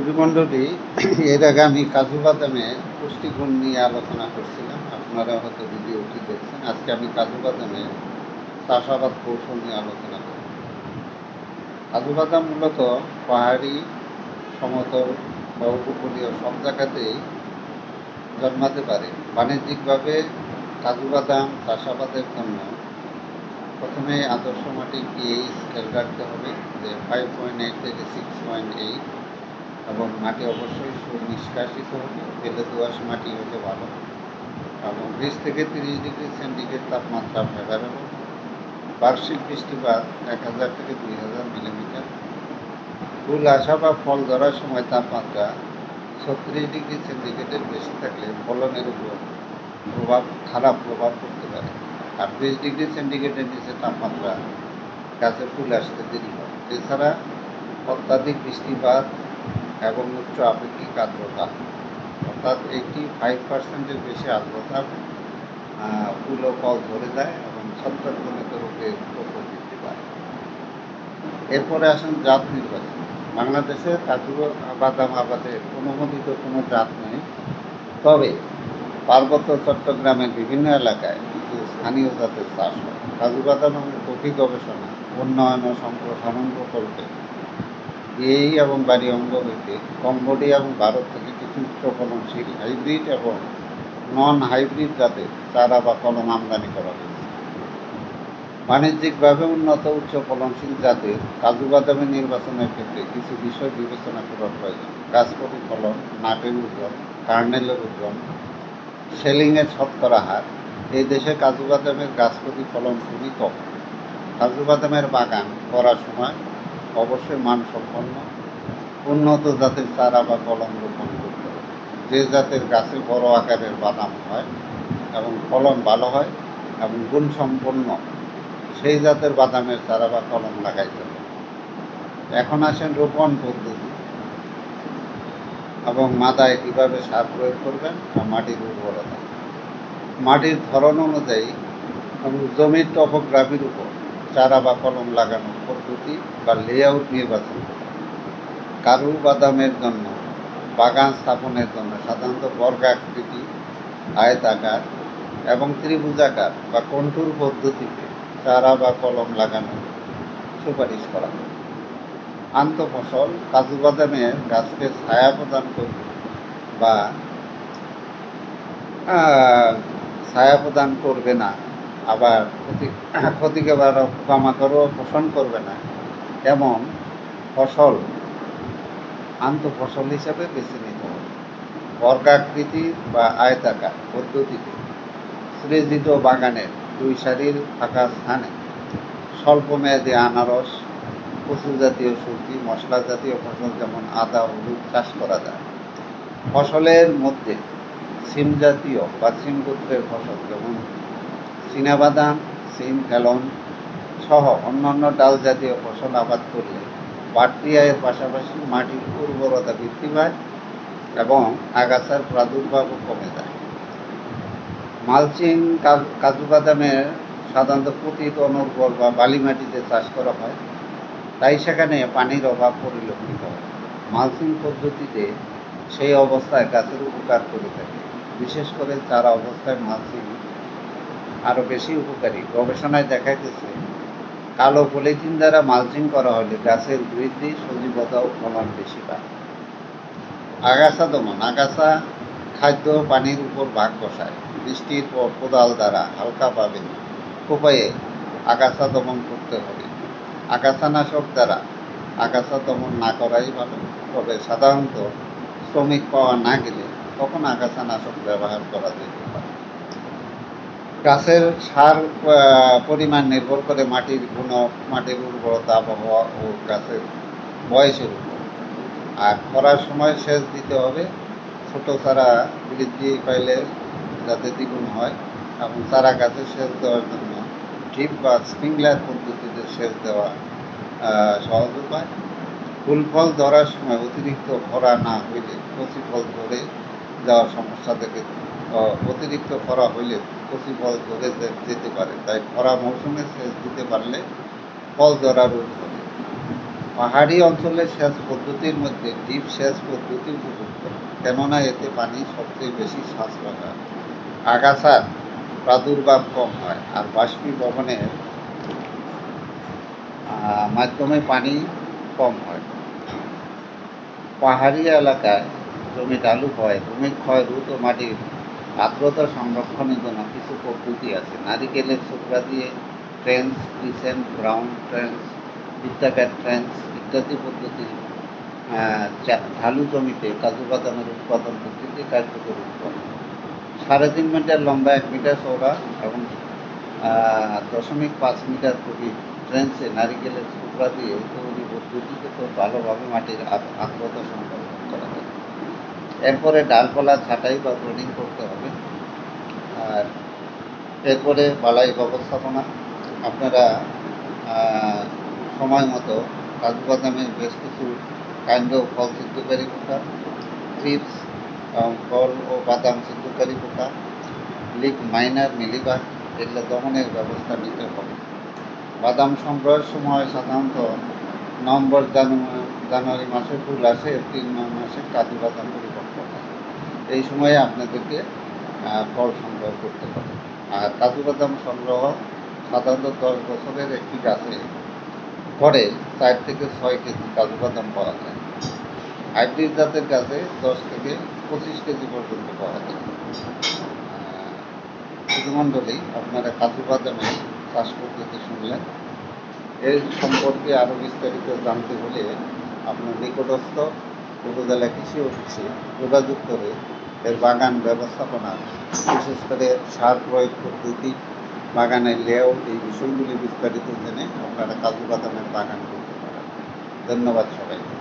সুধীমণ্ডলী, এর আগে আমি কাজু বাদামে পুষ্টিগুণ নিয়ে আলোচনা করছিলাম। আপনারা হয়তো ভিডিওটি দেখছেন। আজকে আমি কাজু বাদামে চাষাবাদ কৌশল নিয়ে আলোচনা করব। কাজু বাদাম মূলত পাহাড়ি, সমতল বা উপকূলীয় সব জায়গাতেই জন্মাতে পারে। বাণিজ্যিকভাবে কাজু বাদাম চাষাবাদের জন্য প্রথমে আদর্শ মাটির পিএইচ স্কেল রাখতে হবে, যে 5.8 থেকে 6.8, এবং মাটি অবশ্যই সুনিষ্কাশিত হবে। বেলে দোআঁশ মাটি হলে ভালো, এবং 20 থেকে 30 ডিগ্রি সেন্টিগ্রেড তাপমাত্রা ফেভারেবল। বার্ষিক বৃষ্টিপাত 1000 থেকে 2000 মিলিমিটার। ফুল আসা বা ফল ধরার সময় তাপমাত্রা 36 ডিগ্রি সেন্টিগ্রেডের বেশি থাকলে ফলনের উপর খারাপ প্রভাব পড়তে পারে। আর 20 ডিগ্রি সেন্টিগ্রেডের নিচে তাপমাত্রা গাছে ফুল আসতে দেরি হয়। এছাড়া অত্যাধিক বৃষ্টিপাত এবং উচ্চ আপেক্ষিক আর্দ্রতা, অর্থাৎ 85%-এর বেশি আর্দ্রতা ফুল ও ফল ধরে যায় এবং ছত্রাকজনিত রোগের প্রকোপ বৃদ্ধি পায়। এরপরে আসুন জাত নির্বাচন। বাংলাদেশে কাজু বাদাম আবাদের অনুমোদিত কোনো জাত নেই, তবে পার্বত্য চট্টগ্রামের বিভিন্ন এলাকায় কিছু স্থানীয় জাতের চাষ হয়। কাজু বাদাম এবং কফি গবেষণা, উন্নয়ন ও সম্প্রসারণ প্রকল্পে এই এবং বাড়ি অঙ্গ হইতে কম্বোডিয়া এবং ভারত থেকে কিছু উচ্চ ফলনশীল হাইব্রিড এবং নন হাইব্রিড জাতের চারা বা কলম আমদানি করা হয়েছে। বাণিজ্যিকভাবে উন্নত উচ্চ ফলনশীল জাতের কাজু বাদামের নির্বাচনের ক্ষেত্রে কিছু বিষয় বিবেচনা করার প্রয়োজন। গাছ প্রতিফলন, নাটের ওজন, কার্নেলের ওজন, সেলিংয়ের শতকরা হার। এই দেশে কাজু বাদামের গাছ প্রতিফলন খুবই কম। কাজু বাদামের বাগান করার সময় অবশ্যই মানসম্পন্ন উন্নত জাতের চারা বা কলম রোপণ করতে হবে। যে জাতের গাছে বড় আকারের বাদাম হয় এবং ফলন ভালো হয় এবং গুণসম্পন্ন, সেই জাতের বাদামের চারা বা কলম লাগাইতে হবে। এখন আসেন রোপণ পদ্ধতি এবং মাদায় কীভাবে সার প্রয়োগ করবেন আর মাটির উর্বরতা। মাটির ধরন অনুযায়ী এবং জমির টপোগ্রাফির উপর চারা বা কলম লাগানোর পদ্ধতি বা লেআউট নির্বাচন করবেন। কাজু বাদামের জন্য বাগান স্থাপনের জন্য সাধারণত বর্গাকৃতি, আয়তাকার এবং ত্রিভুজাকার বা কন্টুর পদ্ধতিতে চারা বা কলম লাগানোর সুপারিশ করা হয়। আন্তঃফসল, কাজু বাদামের গাছকে ছায়া প্রদান করবে বা ছায়া প্রদান করবে না, আবার ক্ষতিকর পোকামাকড়ও পোষণ করবে না, এমন ফসল আন্তঃফসল হিসাবে বেছে নিতে হবে। বর্গাকৃতি বা আয়তাকার পদ্ধতিতে সৃজিত বাগানের 2 সারির ফাঁকা স্থানে স্বল্পমেয়াদী আনারস, কচু জাতীয় সবজি, মশলা জাতীয় ফসল যেমন আদা, হলুদ চাষ করা যায়। ফসলের মধ্যে সিম জাতীয় বা সিম গোত্রের ফসল যেমন চীনাবাদাম, সিম, হেলন সহ অন্যান্য ডাল জাতীয় ফসল আবাদ করলে বাড়তি আয়ের পাশাপাশি মাটির উর্বরতা বৃদ্ধি পায় এবং আগাছার প্রাদুর্ভাবও কমে যায়। মালচিং, কাজু বাদামের সাধারণত পতিত, অনুর্বর বা বালি মাটিতে চাষ করা হয়, তাই সেখানে পানির অভাব পরিলক্ষিত হয়। মালচিং পদ্ধতিতে সেই অবস্থায় গাছের উপকার করে থাকে। বিশেষ করে চারা অবস্থায় মালচিং আরও বেশি উপকারী। গবেষণায় দেখা গেছে কালো পলিথিন দ্বারা মালচিং করা হলে গাছের বৃদ্ধি, সজীবতা ও ফলন বেশি পায়। আগাছা দমন, আগাছা খাদ্য পানির উপর ভাগ বসায়। বৃষ্টির পর কোদাল দ্বারা হালকাভাবে কোপায়ে আগাছা দমন করতে হবে। আগাছানাশক দ্বারা আগাছা দমন না করাই ভালো, তবে সাধারণত শ্রমিক পাওয়া না গেলে তখন আগাছানাশক ব্যবহার করা যেতে পারে। গাছের সার পরিমাণ নির্ভর করে মাটির গুণ, মাটির উর্বরতা, আবহাওয়া ও গাছের বয়সের উপর। আর খরার সময় সেচ দিতে হবে। ছোট চারা বৃদ্ধি পাইলে যাতে দ্বিগুণ হয়, এবং চারা গাছে সেচ দেওয়ার জন্য ড্রিপ বা স্প্রিংলার পদ্ধতিতে সেচ দেওয়া সহজ উপায়। ফুল ফল ধরার সময় অতিরিক্ত খরা না হইলে কচি ফল ধরে যাওয়ার সমস্যা থেকে অতিরিক্ত খরা হইলে কচি ফল ধরে যেতে পারে, তাই খরা মৌসুমে সেচ দিতে পারলে ফল ধরা রোধ হবে। পাহাড়ি অঞ্চলের সেচ পদ্ধতির মধ্যে ডিপ সেচ পদ্ধতি উপযুক্ত, কেননা এতে পানি সবচেয়ে বেশি সাশ্রয় হয়, আগাছার প্রাদুর্ভাব কম হয়, আর বাষ্পীভবনের মাধ্যমে পানি কম হয়। পাহাড়ি এলাকায় জমি ঢালু হয়, ভূমির ক্ষয় রোধ ও মাটির আর্দ্রতা সংরক্ষণের জন্য কিছু পদ্ধতি আছে। নারিকেলের ছোকরা দিয়ে ট্রেন্স, ক্রিসেন্ট, গ্রাউন্ড ট্রেন্স, বৃত্তাকার ট্রেন্স ইত্যাদি পদ্ধতি ঢালু জমিতে কাজু বাদামের উৎপাদন পদ্ধতি কার্যকর উৎপাদন। 3.5 মিটার লম্বা, 1 মিটার চওড়া এবং 0.5 মিটার গভীর ট্রেন্সে নারিকেলের ছোকরা দিয়ে তৈরি পদ্ধতিতে খুব ভালোভাবে মাটির আর্দ্রতা সংরক্ষণ করা যায়। এরপরে ডালপালা ছাঁটাই বা প্রুনিং করতে হবে। আর এরপরে বালাই ব্যবস্থাপনা, আপনারা সময় মতো কাজু বাদামের বেশ কিছু ফল সিদ্ধকারী পোকা, থ্রিপস এবং ফল ও বাদাম সিদ্ধকারী পোকা, লিক মাইনার, মিলিবাগ এগুলো দমনের ব্যবস্থা নিতে হবে। বাদাম সংগ্রহের সময় সাধারণত নভেম্বর জানুয়ারি মাসে ফুল আসে, এপ্রিল মাসে কাজু বাদাম পরিপক্ব হয়। এই সময়ে আপনাদেরকে ফল সংগ্রহ করতে হবে। আর কাজু বাদাম সংগ্রহ সাধারণত 10 বছরের একটি গাছে গড়ে 4 থেকে 6 কেজি কাজু বাদাম পাওয়া যায়। হাইব্রিড জাতের গাছে 10 থেকে 25 কেজি পর্যন্ত পাওয়া যায়। সুধীমণ্ডলী, আপনারা কাজু বাদামের চাষ পদ্ধতি শুনলেন। এর সম্পর্কে আরও বিস্তারিত জানতে হলে আপনার নিকটস্থ উপজেলা কৃষি অফিসে যোগাযোগ করে এর বাগান ব্যবস্থাপনা, বিশেষ করে সার প্রয়োগ পদ্ধতি, বাগানের লেআউট, এই বিষয়গুলি বিস্তারিত জেনে আপনারা কাজু বাদামের বাগান করতে পারেন। ধন্যবাদ সবাইকে।